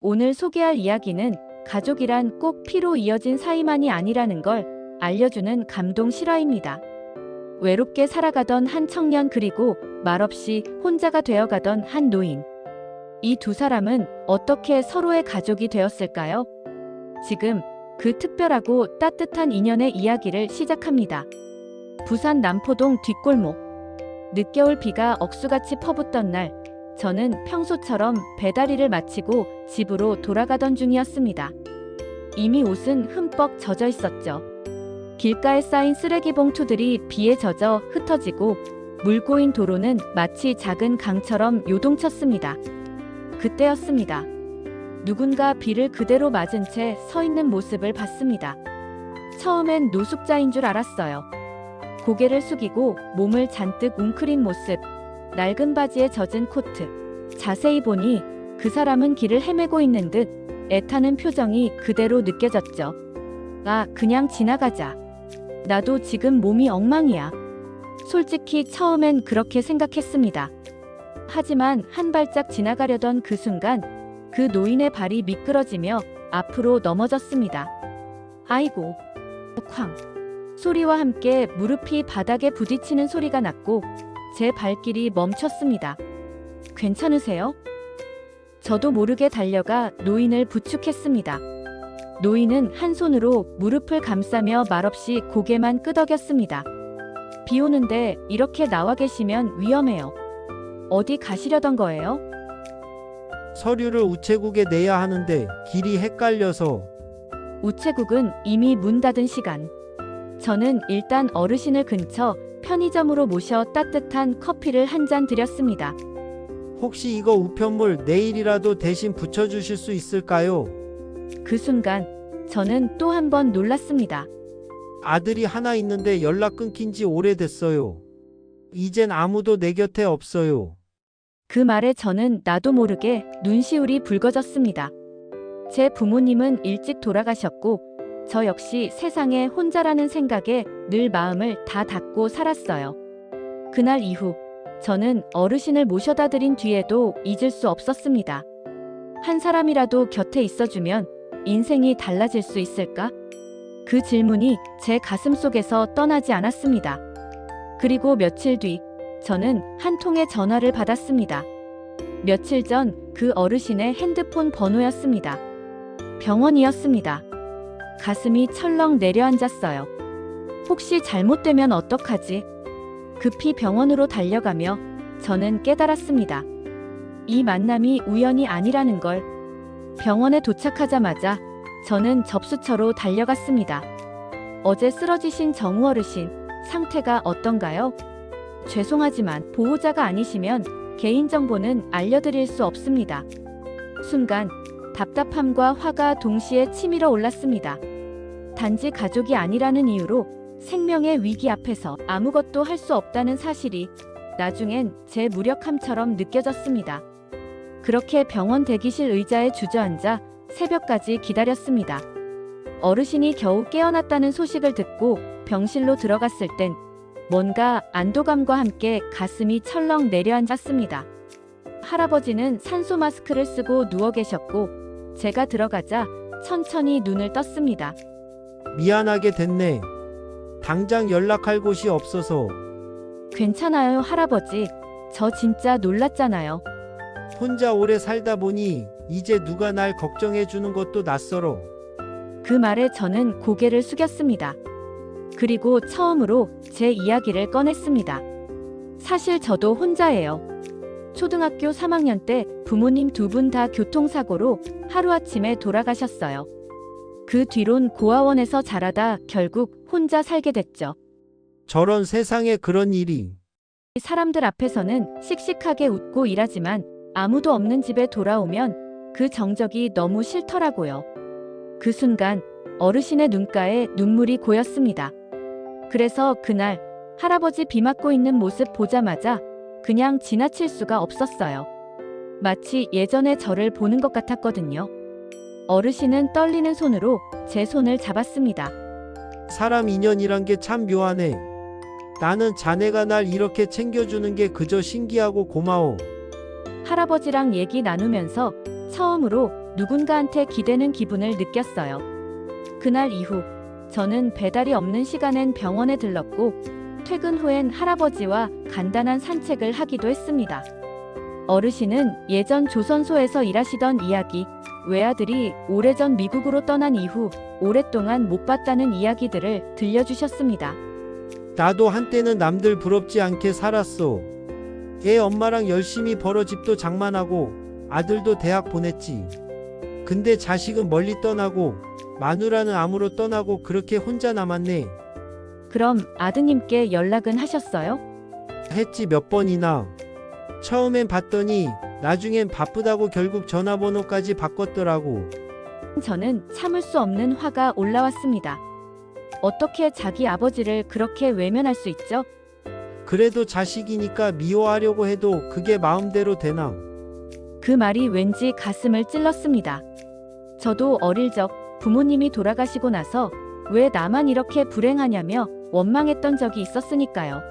오늘 소개할 이야기는 가족이란 꼭 피로 이어진 사이만이 아니라는 걸 알려주는 감동 실화입니다. 외롭게 살아가던 한 청년 그리고 말없이 혼자가 되어가던 한 노인. 이 두 사람은 어떻게 서로의 가족이 되었을까요? 지금 그 특별하고 따뜻한 인연의 이야기를 시작합니다. 부산 남포동 뒷골목. 늦겨울 비가 억수같이 퍼붓던 날, 저는 평소처럼 배달일을 마치고 집으로 돌아가던 중이었습니다. 이미 옷은 흠뻑 젖어 있었죠. 길가에 쌓인 쓰레기 봉투들이 비에 젖어 흩어지고 물 고인 도로는 마치 작은 강처럼 요동쳤습니다. 그때였습니다. 누군가 비를 그대로 맞은 채 서 있는 모습을 봤습니다. 처음엔 노숙자인 줄 알았어요. 고개를 숙이고 몸을 잔뜩 웅크린 모습, 낡은 바지에 젖은 코트. 자세히 보니 그 사람은 길을 헤매고 있는 듯 애타는 표정이 그대로 느껴졌죠. 아, 그냥 지나가자. 나도 지금 몸이 엉망이야. 솔직히 처음엔 그렇게 생각했습니다. 하지만 한 발짝 지나가려던 그 순간 그 노인의 발이 미끄러지며 앞으로 넘어졌습니다. 아이고, 쾅. 소리와 함께 무릎이 바닥에 부딪히는 소리가 났고 제 발길이 멈췄습니다. 괜찮으세요? 저도 모르게 달려가 노인을 부축했습니다. 노인은 한 손으로 무릎을 감싸며 말없이 고개만 끄덕였습니다. 비 오는데 이렇게 나와 계시면 위험해요. 어디 가시려던 거예요? 서류를 우체국에 내야 하는데 길이 헷갈려서. 우체국은 이미 문 닫은 시간. 저는 일단 어르신을 근처 편의점으로 모셔 따뜻한 커피를 한 잔 드렸습니다. 혹시 이거 우편물 내일이라도 대신 붙여주실 수 있을까요? 그 순간 저는 또 한 번 놀랐습니다. 아들이 하나 있는데 연락 끊긴 지 오래됐어요. 이젠 아무도 내 곁에 없어요. 그 말에 저는 나도 모르게 눈시울이 붉어졌습니다. 제 부모님은 일찍 돌아가셨고 저 역시 세상에 혼자라는 생각에 늘 마음을 다 닫고 살았어요. 그날 이후 저는 어르신을 모셔다 드린 뒤에도 잊을 수 없었습니다. 한 사람이라도 곁에 있어주면 인생이 달라질 수 있을까? 그 질문이 제 가슴 속에서 떠나지 않았습니다. 그리고 며칠 뒤 저는 한 통의 전화를 받았습니다. 며칠 전 그 어르신의 핸드폰 번호였습니다. 병원이었습니다. 가슴이 철렁 내려앉았어요. 혹시 잘못되면 어떡하지? 급히 병원으로 달려가며 저는 깨달았습니다. 이 만남이 우연이 아니라는 걸. 병원에 도착하자마자 저는 접수처로 달려갔습니다. 어제 쓰러지신 정우 어르신, 상태가 어떤가요? 죄송하지만 보호자가 아니시면 개인정보는 알려드릴 수 없습니다. 순간 답답함과 화가 동시에 치밀어 올랐습니다. 단지 가족이 아니라는 이유로 생명의 위기 앞에서 아무것도 할 수 없다는 사실이 나중엔 제 무력함처럼 느껴졌습니다. 그렇게 병원 대기실 의자에 주저앉아 새벽까지 기다렸습니다. 어르신이 겨우 깨어났다는 소식을 듣고 병실로 들어갔을 땐 뭔가 안도감과 함께 가슴이 철렁 내려앉았습니다. 할아버지는 산소 마스크를 쓰고 누워 계셨고 제가 들어가자 천천히 눈을 떴습니다. 미안하게 됐네. 당장 연락할 곳이 없어서. 괜찮아요, 할아버지. 저 진짜 놀랐잖아요. 혼자 오래 살다 보니 이제 누가 날 걱정해 주는 것도 낯설어. 그 말에 저는 고개를 숙였습니다. 그리고 처음으로 제 이야기를 꺼냈습니다. 사실 저도 혼자예요. 초등학교 3학년 때 부모님 두 분 다 교통사고로 하루아침에 돌아가셨어요. 그 뒤론 고아원에서 자라다 결국 혼자 살게 됐죠. 저런 세상에 그런 일이. 사람들 앞에서는 씩씩하게 웃고 일하지만 아무도 없는 집에 돌아오면 그 정적이 너무 싫더라고요. 그 순간 어르신의 눈가에 눈물이 고였습니다. 그래서 그날 할아버지 비 맞고 있는 모습 보자마자 그냥 지나칠 수가 없었어요. 마치 예전의 저를 보는 것 같았거든요. 어르신은 떨리는 손으로 제 손을 잡았습니다. 사람 인연이란 게 참 묘하네. 나는 자네가 날 이렇게 챙겨주는 게 그저 신기하고 고마워. 할아버지랑 얘기 나누면서 처음으로 누군가한테 기대는 기분을 느꼈어요. 그날 이후 저는 배달이 없는 시간엔 병원에 들렀고 퇴근 후엔 할아버지와 간단한 산책을 하기도 했습니다. 어르신은 예전 조선소에서 일하시던 이야기, 외아들이 오래전 미국으로 떠난 이후 오랫동안 못 봤다는 이야기들을 들려주셨습니다. 나도 한때는 남들 부럽지 않게 살았어. 애 엄마랑 열심히 벌어 집도 장만하고 아들도 대학 보냈지. 근데 자식은 멀리 떠나고 마누라는 암으로 떠나고 그렇게 혼자 남았네. 그럼 아드님께 연락은 하셨어요? 했지 몇 번이나. 처음엔 봤더니 나중엔 바쁘다고 결국 전화번호까지 바꿨더라고. 저는 참을 수 없는 화가 올라왔습니다. 어떻게 자기 아버지를 그렇게 외면할 수 있죠? 그래도 자식이니까 미워하려고 해도 그게 마음대로 되나? 그 말이 왠지 가슴을 찔렀습니다. 저도 어릴 적 부모님이 돌아가시고 나서 왜 나만 이렇게 불행하냐며 원망했던 적이 있었으니까요.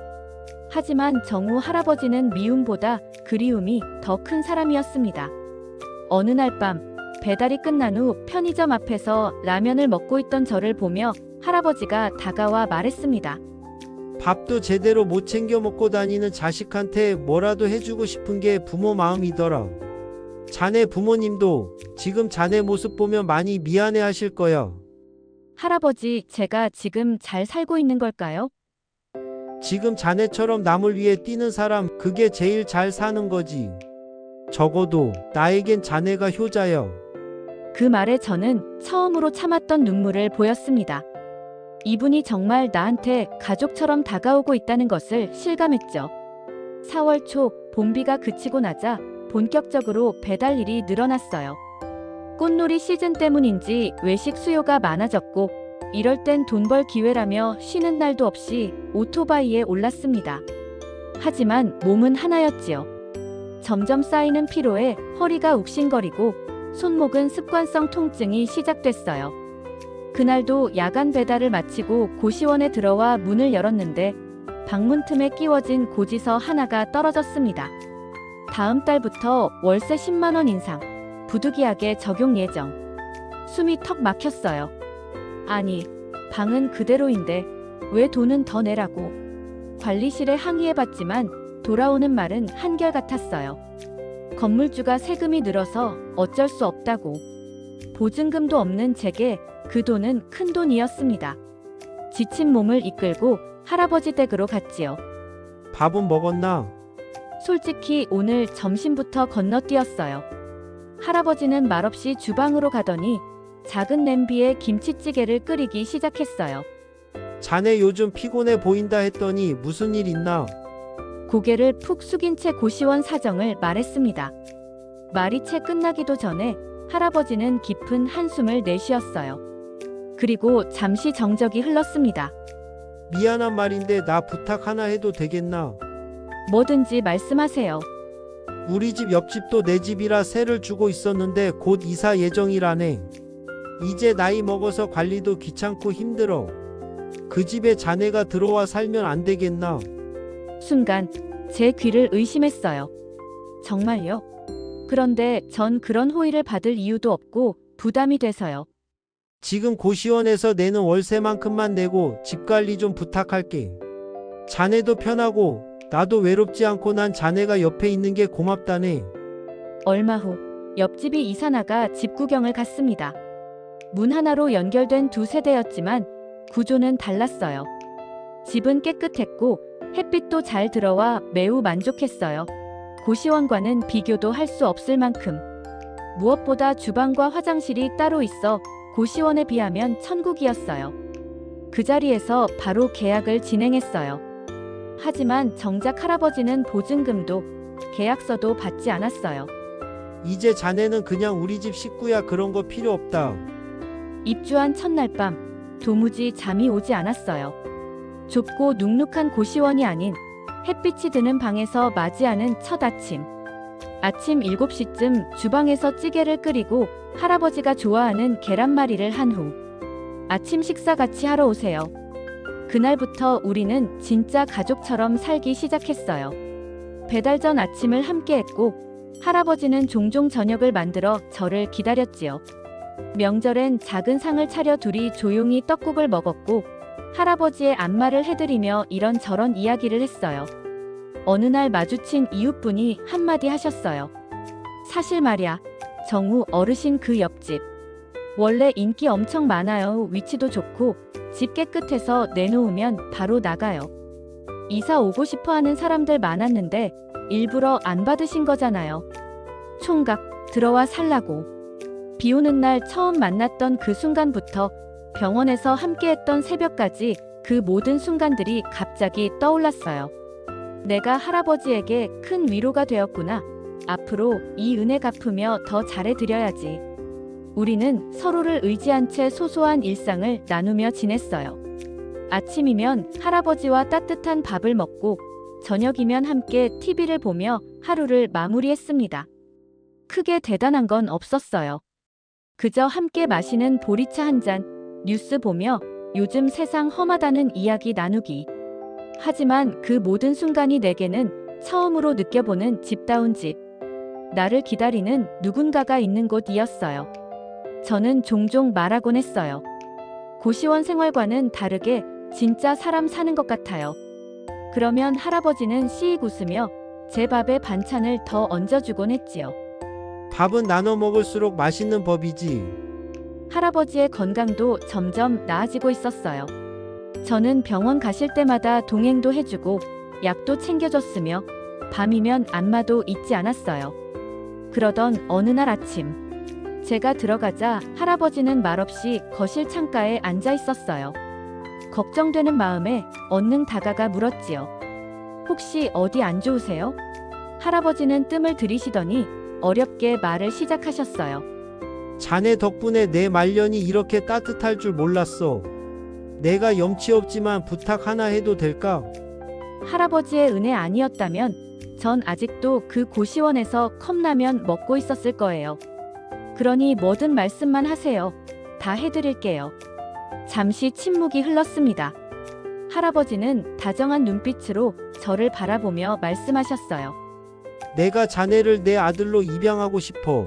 하지만 정우 할아버지는 미움보다 그리움이 더 큰 사람이었습니다. 어느 날 밤 배달이 끝난 후 편의점 앞에서 라면을 먹고 있던 저를 보며 할아버지가 다가와 말했습니다. 밥도 제대로 못 챙겨 먹고 다니는 자식한테 뭐라도 해주고 싶은 게 부모 마음이더라. 자네 부모님도 지금 자네 모습 보면 많이 미안해 하실 거야. 할아버지, 제가 지금 잘 살고 있는 걸까요? 지금 자네처럼 남을 위해 뛰는 사람, 그게 제일 잘 사는 거지. 적어도 나에겐 자네가 효자야. 그 말에 저는 처음으로 참았던 눈물을 보였습니다. 이분이 정말 나한테 가족처럼 다가오고 있다는 것을 실감했죠. 4월 초 봄비가 그치고 나자 본격적으로 배달 일이 늘어났어요. 꽃놀이 시즌 때문인지 외식 수요가 많아졌고 이럴 땐 돈 벌 기회라며 쉬는 날도 없이 오토바이에 올랐습니다. 하지만 몸은 하나였지요. 점점 쌓이는 피로에 허리가 욱신거리고 손목은 습관성 통증이 시작됐어요. 그날도 야간 배달을 마치고 고시원에 들어와 문을 열었는데 방문 틈에 끼워진 고지서 하나가 떨어졌습니다. 다음 달부터 월세 10만 원 인상, 부득이하게 적용 예정. 숨이 턱 막혔어요. 아니, 방은 그대로인데 왜 돈은 더 내라고. 관리실에 항의해봤지만 돌아오는 말은 한결같았어요. 건물주가 세금이 늘어서 어쩔 수 없다고. 보증금도 없는 제게 그 돈은 큰 돈이었습니다. 지친 몸을 이끌고 할아버지 댁으로 갔지요. 밥은 먹었나? 솔직히 오늘 점심부터 건너뛰었어요. 할아버지는 말없이 주방으로 가더니 작은 냄비에 김치찌개를 끓이기 시작했어요. 자네 요즘 피곤해 보인다 했더니 무슨 일 있나? 고개를 푹 숙인 채 고시원 사정을 말했습니다. 말이 채 끝나기도 전에 할아버지는 깊은 한숨을 내쉬었어요. 그리고 잠시 정적이 흘렀습니다. 미안한 말인데 나 부탁 하나 해도 되겠나? 뭐든지 말씀하세요. 우리 집 옆집도 내 집이라 세를 주고 있었는데 곧 이사 예정이라네. 이제 나이 먹어서 관리도 귀찮고 힘들어. 그 집에 자네가 들어와 살면 안 되겠나? 순간 제 귀를 의심했어요. 정말요? 그런데 전 그런 호의를 받을 이유도 없고 부담이 돼서요. 지금 고시원에서 내는 월세만큼만 내고 집 관리 좀 부탁할게. 자네도 편하고 나도 외롭지 않고 난 자네가 옆에 있는 게 고맙다네. 얼마 후 옆집이 이사 나가 집 구경을 갔습니다. 문 하나로 연결된 두 세대였지만 구조는 달랐어요. 집은 깨끗했고 햇빛도 잘 들어와 매우 만족했어요. 고시원과는 비교도 할 수 없을 만큼. 무엇보다 주방과 화장실이 따로 있어 고시원에 비하면 천국이었어요. 그 자리에서 바로 계약을 진행했어요. 하지만 정작 할아버지는 보증금도 계약서도 받지 않았어요. 이제 자네는 그냥 우리 집 식구야. 그런 거 필요 없다. 입주한 첫날 밤 도무지 잠이 오지 않았어요. 좁고 눅눅한 고시원이 아닌 햇빛이 드는 방에서 맞이하는 첫 아침. 아침 7시쯤 주방에서 찌개를 끓이고 할아버지가 좋아하는 계란말이를 한 후 아침 식사 같이 하러 오세요. 그날부터 우리는 진짜 가족처럼 살기 시작했어요. 배달 전 아침을 함께 했고 할아버지는 종종 저녁을 만들어 저를 기다렸지요. 명절엔 작은 상을 차려 둘이 조용히 떡국을 먹었고 할아버지의 안마를 해드리며 이런저런 이야기를 했어요. 어느 날 마주친 이웃분이 한마디 하셨어요. 사실 말야, 정우 어르신 그 옆집. 원래 인기 엄청 많아요. 위치도 좋고 집 깨끗해서 내놓으면 바로 나가요. 이사 오고 싶어 하는 사람들 많았는데 일부러 안 받으신 거잖아요. 총각, 들어와 살라고. 비 오는 날 처음 만났던 그 순간부터 병원에서 함께했던 새벽까지 그 모든 순간들이 갑자기 떠올랐어요. 내가 할아버지에게 큰 위로가 되었구나. 앞으로 이 은혜 갚으며 더 잘해드려야지. 우리는 서로를 의지한 채 소소한 일상을 나누며 지냈어요. 아침이면 할아버지와 따뜻한 밥을 먹고 저녁이면 함께 TV를 보며 하루를 마무리했습니다. 크게 대단한 건 없었어요. 그저 함께 마시는 보리차 한 잔, 뉴스 보며 요즘 세상 험하다는 이야기 나누기. 하지만 그 모든 순간이 내게는 처음으로 느껴보는 집다운 집. 나를 기다리는 누군가가 있는 곳이었어요. 저는 종종 말하곤 했어요. 고시원 생활과는 다르게 진짜 사람 사는 것 같아요. 그러면 할아버지는 씩 웃으며 제 밥에 반찬을 더 얹어주곤 했지요. 밥은 나눠 먹을수록 맛있는 법이지. 할아버지의 건강도 점점 나아지고 있었어요. 저는 병원 가실 때마다 동행도 해주고 약도 챙겨줬으며 밤이면 안마도 잊지 않았어요. 그러던 어느 날 아침, 제가 들어가자 할아버지는 말없이 거실 창가에 앉아 있었어요. 걱정되는 마음에 얼른 다가가 물었지요. 혹시 어디 안 좋으세요? 할아버지는 뜸을 들이시더니 어렵게 말을 시작하셨어요. 자네 덕분에 내 말년이 이렇게 따뜻할 줄 몰랐어. 내가 염치 없지만 부탁 하나 해도 될까? 할아버지의 은혜 아니었다면 전 아직도 그 고시원에서 컵라면 먹고 있었을 거예요. 그러니 뭐든 말씀만 하세요. 다 해드릴게요. 잠시 침묵이 흘렀습니다. 할아버지는 다정한 눈빛으로 저를 바라보며 말씀하셨어요. 내가 자네를 내 아들로 입양하고 싶어.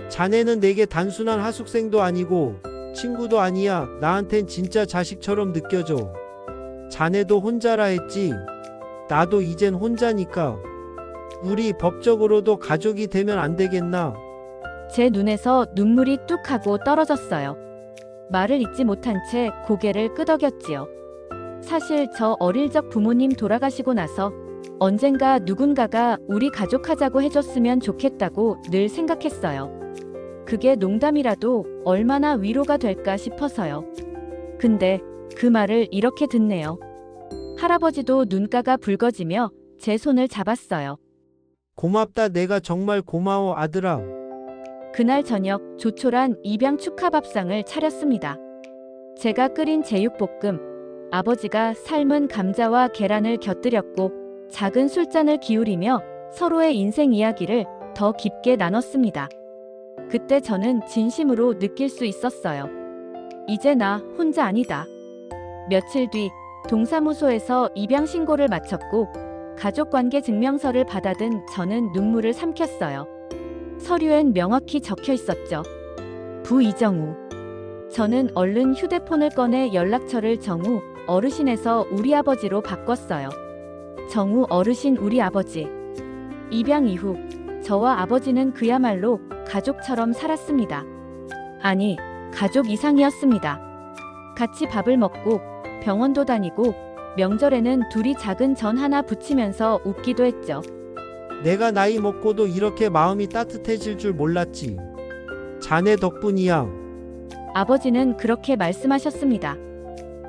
자네는 내게 단순한 하숙생도 아니고 친구도 아니야. 나한텐 진짜 자식처럼 느껴져. 자네도 혼자라 했지. 나도 이젠 혼자니까. 우리 법적으로도 가족이 되면 안 되겠나? 제 눈에서 눈물이 뚝 하고 떨어졌어요. 말을 잇지 못한 채 고개를 끄덕였지요. 사실 저 어릴 적 부모님 돌아가시고 나서 언젠가 누군가가 우리 가족하자고 해줬으면 좋겠다고 늘 생각했어요. 그게 농담이라도 얼마나 위로가 될까 싶어서요. 근데 그 말을 이렇게 듣네요. 할아버지도 눈가가 붉어지며 제 손을 잡았어요. 고맙다. 내가 정말 고마워, 아들아. 그날 저녁 조촐한 입양 축하 밥상을 차렸습니다. 제가 끓인 제육볶음, 아버지가 삶은 감자와 계란을 곁들였고 작은 술잔을 기울이며 서로의 인생 이야기를 더 깊게 나눴습니다. 그때 저는 진심으로 느낄 수 있었어요. 이제 나 혼자 아니다. 며칠 뒤 동사무소에서 입양 신고를 마쳤고 가족관계 증명서를 받아든 저는 눈물을 삼켰어요. 서류엔 명확히 적혀 있었죠. 부 이정우. 저는 얼른 휴대폰을 꺼내 연락처를 정우 어르신에서 우리 아버지로 바꿨어요. 정우 어르신 우리 아버지. 입양 이후 저와 아버지는 그야말로 가족처럼 살았습니다. 아니, 가족 이상이었습니다. 같이 밥을 먹고 병원도 다니고 명절에는 둘이 작은 전 하나 부치면서 웃기도 했죠. 내가 나이 먹고도 이렇게 마음이 따뜻해질 줄 몰랐지. 자네 덕분이야. 아버지는 그렇게 말씀하셨습니다.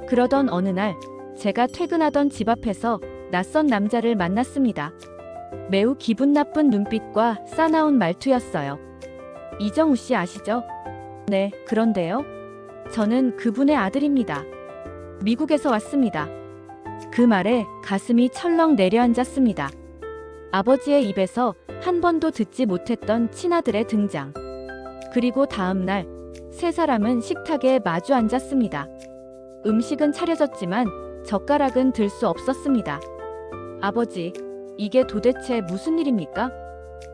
그러던 어느 날 제가 퇴근하던 집 앞에서 낯선 남자를 만났습니다. 매우 기분 나쁜 눈빛과 싸나운 말투였어요. 이정우 씨 아시죠? 네, 그런데요. 저는 그분의 아들입니다. 미국에서 왔습니다. 그 말에 가슴이 철렁 내려앉았습니다. 아버지의 입에서 한 번도 듣지 못했던 친아들의 등장. 그리고 다음 날 세 사람은 식탁에 마주 앉았습니다. 음식은 차려졌지만 젓가락은 들 수 없었습니다. 아버지, 이게 도대체 무슨 일입니까?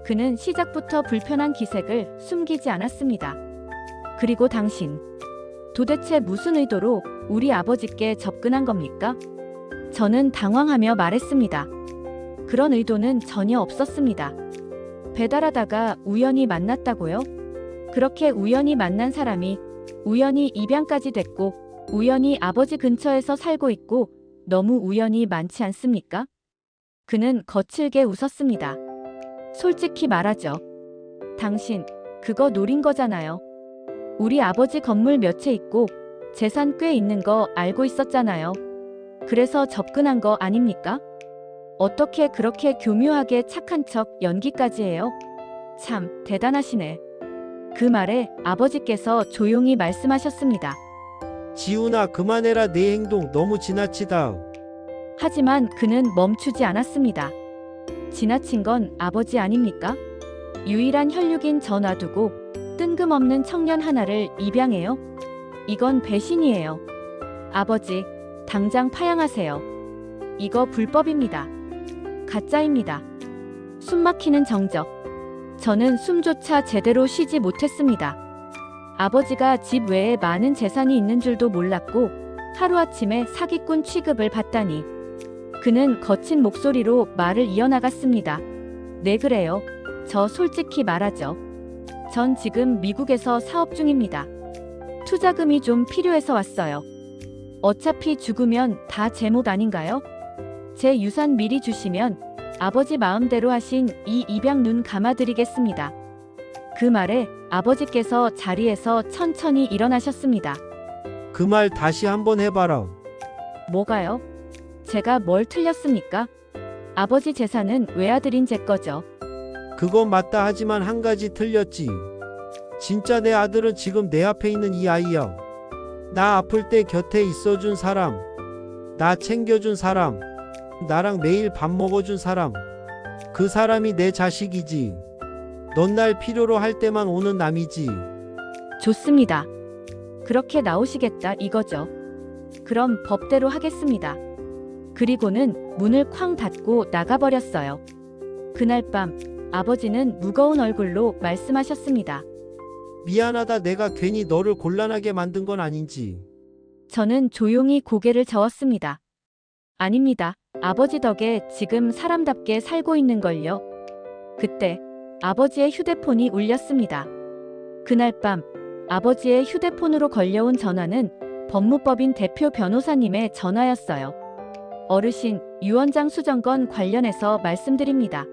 그는 시작부터 불편한 기색을 숨기지 않았습니다. 그리고 당신, 도대체 무슨 의도로 우리 아버지께 접근한 겁니까? 저는 당황하며 말했습니다. 그런 의도는 전혀 없었습니다. 배달하다가 우연히 만났다고요? 그렇게 우연히 만난 사람이 우연히 입양까지 됐고 우연히 아버지 근처에서 살고 있고 너무 우연이 많지 않습니까? 그는 거칠게 웃었습니다. 솔직히 말하죠. 당신, 그거 노린 거잖아요. 우리 아버지 건물 몇 채 있고 재산 꽤 있는 거 알고 있었잖아요. 그래서 접근한 거 아닙니까? 어떻게 그렇게 교묘하게 착한 척 연기까지 해요? 참, 대단하시네. 그 말에 아버지께서 조용히 말씀하셨습니다. 지훈아, 그만해라. 내 행동 너무 지나치다. 하지만 그는 멈추지 않았습니다. 지나친 건 아버지 아닙니까? 유일한 혈육인 저 놔두고 뜬금없는 청년 하나를 입양해요? 이건 배신이에요. 아버지, 당장 파양하세요. 이거 불법입니다. 가짜입니다. 숨막히는 정적. 저는 숨조차 제대로 쉬지 못했습니다. 아버지가 집 외에 많은 재산이 있는 줄도 몰랐고 하루아침에 사기꾼 취급을 받다니. 그는 거친 목소리로 말을 이어나갔습니다. 네, 그래요. 저 솔직히 말하죠. 전 지금 미국에서 사업 중입니다. 투자금이 좀 필요해서 왔어요. 어차피 죽으면 다 제 몫 아닌가요? 제 유산 미리 주시면 아버지 마음대로 하신 이 입양 눈 감아드리겠습니다. 그 말에 아버지께서 자리에서 천천히 일어나셨습니다. 그 말 다시 한번 해봐라. 뭐가요? 제가 뭘 틀렸습니까? 아버지 재산은 외아들인 제 거죠. 그건 맞다. 하지만 한 가지 틀렸지. 진짜 내 아들은 지금 내 앞에 있는 이 아이야. 나 아플 때 곁에 있어준 사람, 나 챙겨준 사람, 나랑 매일 밥 먹어준 사람, 그 사람이 내 자식이지. 넌 날 필요로 할 때만 오는 남이지. 좋습니다. 그렇게 나오시겠다 이거죠. 그럼 법대로 하겠습니다. 그리고는 문을 쾅 닫고 나가버렸어요. 그날 밤 아버지는 무거운 얼굴로 말씀하셨습니다. 미안하다. 내가 괜히 너를 곤란하게 만든 건 아닌지. 저는 조용히 고개를 저었습니다. 아닙니다. 아버지 덕에 지금 사람답게 살고 있는걸요. 그때 아버지의 휴대폰이 울렸습니다. 그날 밤 아버지의 휴대폰으로 걸려온 전화는 법무법인 대표 변호사님의 전화였어요. 어르신, 유언장 수정건 관련해서 말씀드립니다.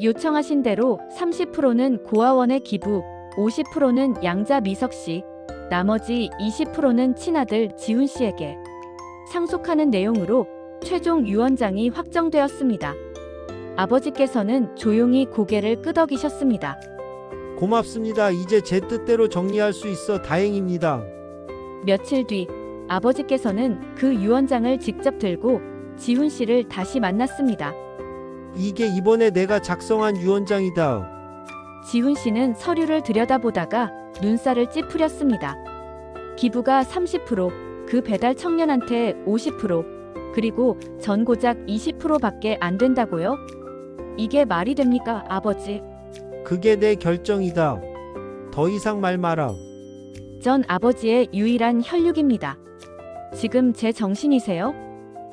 요청하신 대로 30%는 고아원에 기부, 50%는 양자 미석 씨, 나머지 20%는 친아들 지훈 씨에게 상속하는 내용으로 최종 유언장이 확정되었습니다. 아버지께서는 조용히 고개를 끄덕이셨습니다. 고맙습니다. 이제 제 뜻대로 정리할 수 있어 다행입니다. 며칠 뒤 아버지께서는 그 유언장을 직접 들고 지훈 씨를 다시 만났습니다. 이게 이번에 내가 작성한 유언장이다. 지훈 씨는 서류를 들여다보다가 눈살을 찌푸렸습니다. 기부가 30%, 그 배달 청년한테 50%, 그리고 전고작 20%밖에 안 된다고요? 이게 말이 됩니까, 아버지? 그게 내 결정이다. 더 이상 말 마라. 전 아버지의 유일한 혈육입니다. 지금 제 정신이세요?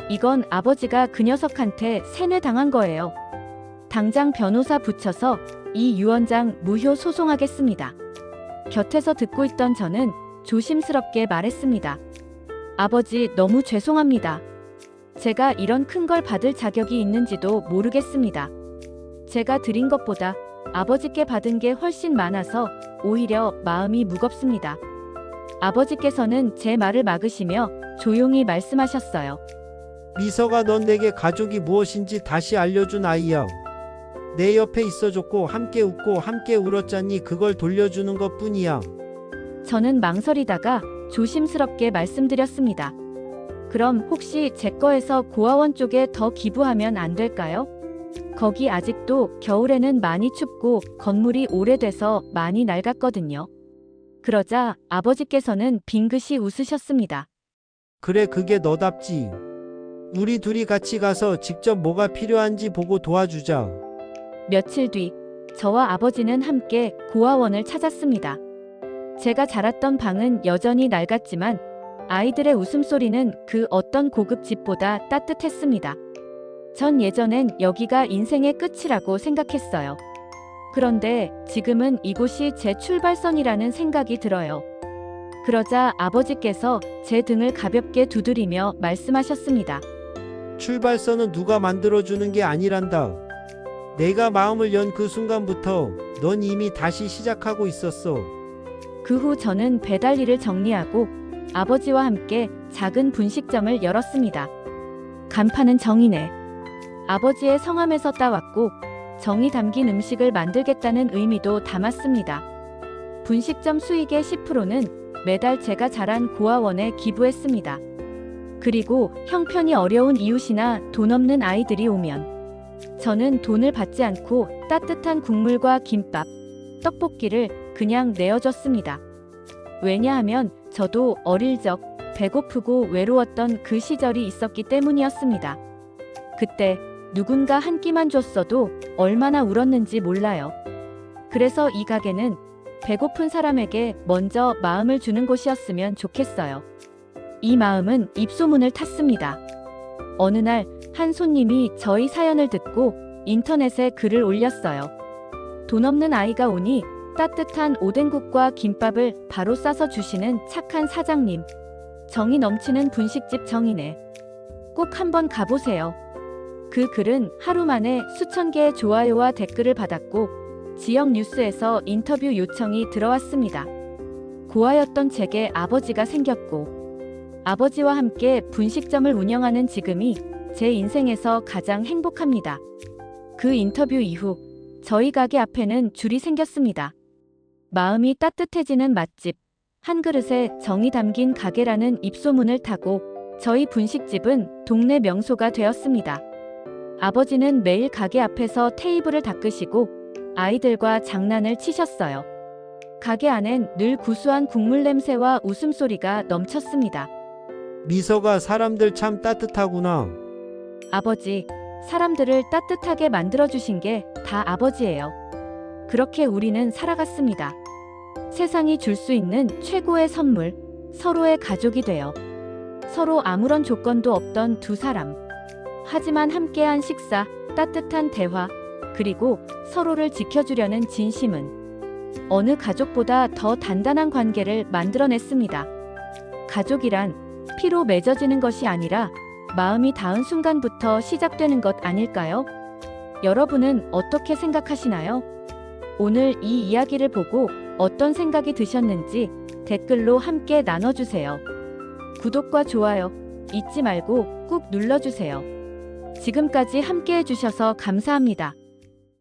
이건 아버지가 그 녀석한테 세뇌당한 거예요. 당장 변호사 붙여서 이 유언장 무효 소송하겠습니다. 곁에서 듣고 있던 저는 조심스럽게 말했습니다. 아버지, 너무 죄송합니다. 제가 이런 큰 걸 받을 자격이 있는지도 모르겠습니다. 제가 드린 것보다 아버지께 받은 게 훨씬 많아서 오히려 마음이 무겁습니다. 아버지께서는 제 말을 막으시며 조용히 말씀하셨어요. 미서가 넌 내게 가족이 무엇인지 다시 알려준 아이야. 내 옆에 있어줬고 함께 웃고 함께 울었잖니. 그걸 돌려주는 것 뿐이야. 저는 망설이다가 조심스럽게 말씀드렸습니다. 그럼 혹시 제 거에서 고아원 쪽에 더 기부하면 안 될까요? 거기 아직도 겨울에는 많이 춥고 건물이 오래돼서 많이 낡았거든요. 그러자 아버지께서는 빙긋이 웃으셨습니다. 그래, 그게 너답지. 우리 둘이 같이 가서 직접 뭐가 필요한지 보고 도와주자. 며칠 뒤 저와 아버지는 함께 고아원을 찾았습니다. 제가 자랐던 방은 여전히 낡았지만 아이들의 웃음소리는 그 어떤 고급 집보다 따뜻했습니다. 전 예전엔 여기가 인생의 끝이라고 생각했어요. 그런데 지금은 이곳이 제 출발선이라는 생각이 들어요. 그러자 아버지께서 제 등을 가볍게 두드리며 말씀하셨습니다. 출발선은 누가 만들어주는 게 아니란다. 내가 마음을 연 그 순간부터 넌 이미 다시 시작하고 있었어. 그 후 저는 배달 일을 정리하고 아버지와 함께 작은 분식점을 열었습니다. 간판은 정이네. 아버지의 성함에서 따왔고 정이 담긴 음식을 만들겠다는 의미도 담았습니다. 분식점 수익의 10%는 매달 제가 자란 고아원에 기부했습니다. 그리고 형편이 어려운 이웃이나 돈 없는 아이들이 오면 저는 돈을 받지 않고 따뜻한 국물과 김밥, 떡볶이를 그냥 내어줬습니다. 왜냐하면 저도 어릴 적 배고프고 외로웠던 그 시절이 있었기 때문이었습니다. 그때 누군가 한 끼만 줬어도 얼마나 울었는지 몰라요. 그래서 이 가게는 배고픈 사람에게 먼저 마음을 주는 곳이었으면 좋겠어요. 이 마음은 입소문을 탔습니다. 어느 날 한 손님이 저희 사연을 듣고 인터넷에 글을 올렸어요. 돈 없는 아이가 오니 따뜻한 오뎅국과 김밥을 바로 싸서 주시는 착한 사장님. 정이 넘치는 분식집 정이네. 꼭 한번 가보세요. 그 글은 하루 만에 수천 개의 좋아요와 댓글을 받았고 지역 뉴스에서 인터뷰 요청이 들어왔습니다. 고아였던 제게 아버지가 생겼고 아버지와 함께 분식점을 운영하는 지금이 제 인생에서 가장 행복합니다. 그 인터뷰 이후 저희 가게 앞에는 줄이 생겼습니다. 마음이 따뜻해지는 맛집, 한 그릇에 정이 담긴 가게라는 입소문을 타고 저희 분식집은 동네 명소가 되었습니다. 아버지는 매일 가게 앞에서 테이블을 닦으시고 아이들과 장난을 치셨어요. 가게 안엔 늘 구수한 국물 냄새와 웃음소리가 넘쳤습니다. 미서가 사람들 참 따뜻하구나. 아버지, 사람들을 따뜻하게 만들어주신 게 다 아버지예요. 그렇게 우리는 살아갔습니다. 세상이 줄 수 있는 최고의 선물, 서로의 가족이 되어. 서로 아무런 조건도 없던 두 사람. 하지만 함께한 식사, 따뜻한 대화, 그리고 서로를 지켜주려는 진심은 어느 가족보다 더 단단한 관계를 만들어냈습니다. 가족이란 피로 맺어지는 것이 아니라 마음이 닿은 순간부터 시작되는 것 아닐까요? 여러분은 어떻게 생각하시나요? 오늘 이 이야기를 보고 어떤 생각이 드셨는지 댓글로 함께 나눠주세요. 구독과 좋아요 잊지 말고 꾹 눌러주세요. 지금까지 함께 해주셔서 감사합니다.